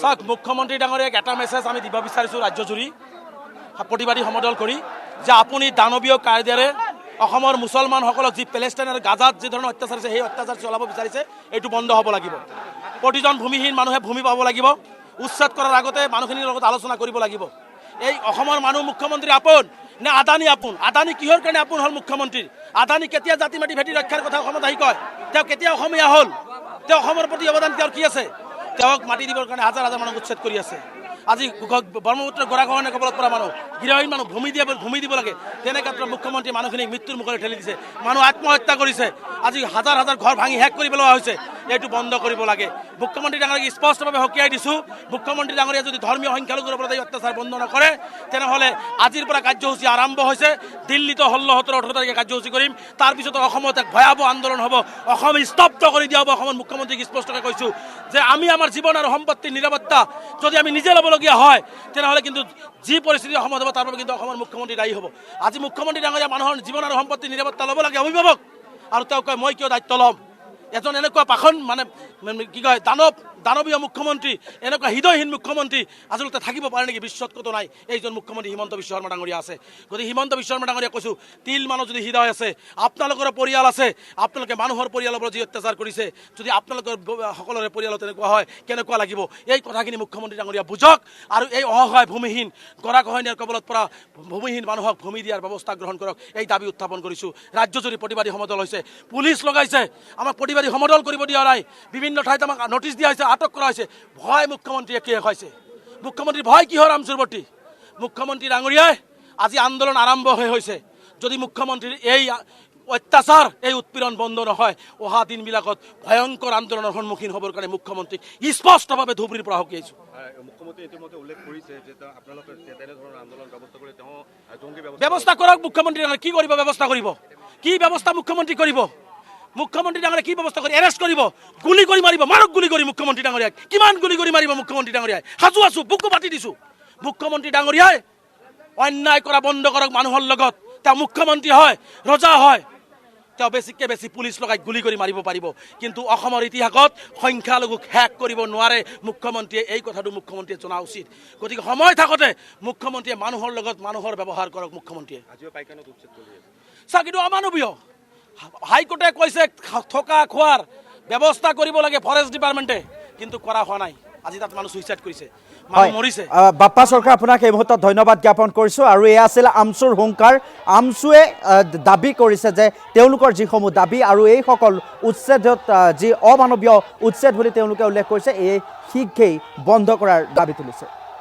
চাওক মুখ্যমন্ত্ৰী ডাঙৰীয়াক এটা মেছেজ আমি দিব বিচাৰিছোঁ ৰাজ্যজুৰি প্ৰতিবাদী সমদল কৰি যে আপুনি দানৱীয় কাৰ্যেৰে অসমৰ মুছলমানসকলক যি পেলেষ্টাইন আৰু গাজাত যি ধৰণৰ অত্যাচাৰ আছে সেই অত্যাচাৰ চলাব বিচাৰিছে এইটো বন্ধ হ'ব লাগিব। প্ৰতিজন ভূমিহীন মানুহে ভূমি পাব লাগিব। উচ্ছেদ কৰাৰ আগতে মানুহখিনিৰ লগত আলোচনা কৰিব লাগিব। এই অসমৰ মানুহ মুখ্যমন্ত্ৰী আপোন নে আদানী আপোন? আদানী কিহৰ কাৰণে আপোন হ'ল মুখ্যমন্ত্ৰী? আদানী কেতিয়া জাতি মাটি ভেটি ৰক্ষাৰ কথা অসমত আহি কয়? তেওঁ কেতিয়া অসমীয়া হ'ল? তেওঁ অসমৰ প্ৰতি অৱদান তেওঁৰ কি আছে? তেওঁক মাটি দিবৰ কাৰণে হাজাৰ হাজাৰ মানুহ উচ্ছেদ কৰি আছে। আজি ব্ৰহ্মপুত্ৰ গৰাখহনীয়া কবলত পৰা মানুহ গৃহহীন মানুহ ভূমি দিব লাগে, তেনে ক্ষেত্ৰত মুখ্যমন্ত্ৰী মানুহখিনিক মৃত্যুৰ মুখলৈ ঠেলি দিছে। মানুহ আত্মহত্যা কৰিছে। আজি হাজাৰ হাজাৰ ঘৰ ভাঙি শেষ কৰি পেলোৱা হৈছে। এইটো বন্ধ কৰিব লাগে। মুখ্যমন্ত্ৰী ডাঙৰীয়াক স্পষ্টভাৱে সকীয়াই দিছোঁ, মুখ্যমন্ত্ৰী ডাঙৰীয়া যদি ধৰ্মীয় সংখ্যালঘুৰ ওপৰত এই অত্যাচাৰ বন্ধ নকৰে তেনেহ'লে আজিৰ পৰা কাৰ্যসূচী আৰম্ভ হৈছে। দিল্লীতো 16-17-18 তাৰিখে কাৰ্যসূচী কৰিম। তাৰপিছত অসমত এক ভয়াৱহ আন্দোলন হ'ব। অসম স্তব্ধ কৰি দিয়া হ'ব। অসমৰ মুখ্যমন্ত্ৰীক স্পষ্টকৈ কৈছোঁ যে আমি আমাৰ জীৱন আৰু সম্পত্তিৰ নিৰাপত্তা যদি আমি নিজে ল'বলগীয়া হয় তেনেহ'লে কিন্তু যি পৰিস্থিতি অসমত হ'ব তাৰ বাবে কিন্তু অসমৰ মুখ্যমন্ত্ৰী দায়ী হ'ব। আজি মুখ্যমন্ত্ৰী ডাঙৰীয়া মানুহৰ জীৱন আৰু সম্পত্তিৰ নিৰাপত্তা ল'ব লাগে অভিভাৱক, আৰু তেওঁ কয় মই কিয় দায়িত্ব ল'ম? এজন এনেকুৱা পাখন কি কয় দানৱীয় মুখ্যমন্ত্ৰী, এনেকুৱা হৃদয়হীন মুখ্যমন্ত্ৰী আচলতে থাকিব পাৰে নেকি? বিশ্বত ক'তো নাই। এইজন মুখ্যমন্ত্ৰী হিমন্ত বিশ্ব শৰ্মা ডাঙৰীয়া আছে। গতিকে হিমন্ত বিশ্ব শৰ্মা ডাঙৰীয়া কৈছোঁ, তিল মানুহ যদি হৃদয় আছে, আপোনালোকৰ পৰিয়াল আছে, আপোনালোকে মানুহৰ পৰিয়ালৰ পৰা যি অত্যাচাৰ কৰিছে, যদি আপোনালোকৰ সকলোৰে পৰিয়ালত তেনেকুৱা হয় কেনেকুৱা লাগিব? এই কথাখিনি মুখ্যমন্ত্ৰী ডাঙৰীয়া বুজক, আৰু এই অসহায় ভূমিহীন গৰাখহনীয়াৰ কবলত পৰা ভূমিহীন মানুহক ভূমি দিয়াৰ ব্যৱস্থা গ্ৰহণ কৰক, এই দাবী উত্থাপন কৰিছোঁ। ৰাজ্যজুৰি প্ৰতিবাদী সমদল হৈছে, পুলিচ লগাইছে, আমাক প্ৰতিবাদী সমদল কৰিব দিয়া নাই। বিভিন্ন ঠাইত আমাক নটিচ দিয়া হৈছে, আটক কৰা হৈছে। ভয় মুখ্যমন্ত্ৰীয়ে কিয় খুৱাইছে? মুখ্যমন্ত্ৰী ভয় কিহৰ আমচুৰবৰ্তী? মুখ্যমন্ত্ৰী ডাঙৰীয়াই আজি আন্দোলন আৰম্ভ হৈছে। যদি মুখ্যমন্ত্ৰীৰ এই অত্যাচাৰ এই উৎপীড়ন বন্ধ নহয়, অহা দিনবিলাকত ভয়ংকৰ আন্দোলনৰ সন্মুখীন হ'বৰ কাৰণে মুখ্যমন্ত্ৰীক স্পষ্টভাৱে ধুবুৰীৰ পৰা সকীয়াইছোঁ। ব্যৱস্থা কৰক মুখ্যমন্ত্ৰী ডাঙৰীয়া। কি কৰিব? ব্যৱস্থা কৰিব কি? ব্যৱস্থা মুখ্যমন্ত্ৰী কৰিব? মুখ্যমন্ত্ৰী ডাঙৰীয়া কি ব্যৱস্থা কৰি এৰেষ্ট কৰিব? গুলি কৰি মাৰিব? মাৰক গুলি কৰি মুখ্যমন্ত্ৰী ডাঙৰীয়াক। কিমান গুলি কৰি মাৰিব মুখ্যমন্ত্ৰী ডাঙৰীয়াই? সাজু আছোঁ, বুকু পাতি দিছোঁ। মুখ্যমন্ত্ৰী ডাঙৰীয়াই অন্যায় কৰা বন্ধ কৰক মানুহৰ লগত। তেওঁ মুখ্যমন্ত্ৰী হয়, ৰজা হয়, তেওঁ বেছিকৈ বেছি পুলিচ লগাই গুলি কৰি মাৰিব পাৰিব, কিন্তু অসমৰ ইতিহাসত সংখ্যালঘুক শেষ কৰিব নোৱাৰে মুখ্যমন্ত্ৰীয়ে। এই কথাটো মুখ্যমন্ত্ৰীয়ে জনা উচিত। গতিকে সময় থাকোঁতে মুখ্যমন্ত্ৰীয়ে মানুহৰ লগত মানুহৰ ব্যৱহাৰ কৰক। মুখ্যমন্ত্ৰীয়ে চাওক, এইটো অমানৱীয়। হাইকোৰ্টে কৈছে থকা খোৱাৰ ব্যৱস্থা কৰিব লাগে ফৰেষ্ট ডিপাৰ্টমেণ্টে, কিন্তু কৰা হোৱা নাই। আজি তাত মানুহ ছুইচাইড কৰিছে, মানুহ মৰিছে। বাপ্পা চৰকাৰ, আপোনাক এই মুহূৰ্তত ধন্যবাদ জ্ঞাপন কৰিছোঁ। আৰু এয়া আছিল আমচুৰ হুংকাৰ। আমচুৱে দাবী কৰিছে যে তেওঁলোকৰ যিসমূহ দাবী আৰু এইসকল উচ্ছেদত যি অমানৱীয় উচ্ছেদ বুলি তেওঁলোকে উল্লেখ কৰিছে, এই শীঘ্ৰেই বন্ধ কৰাৰ দাবী তুলিছে।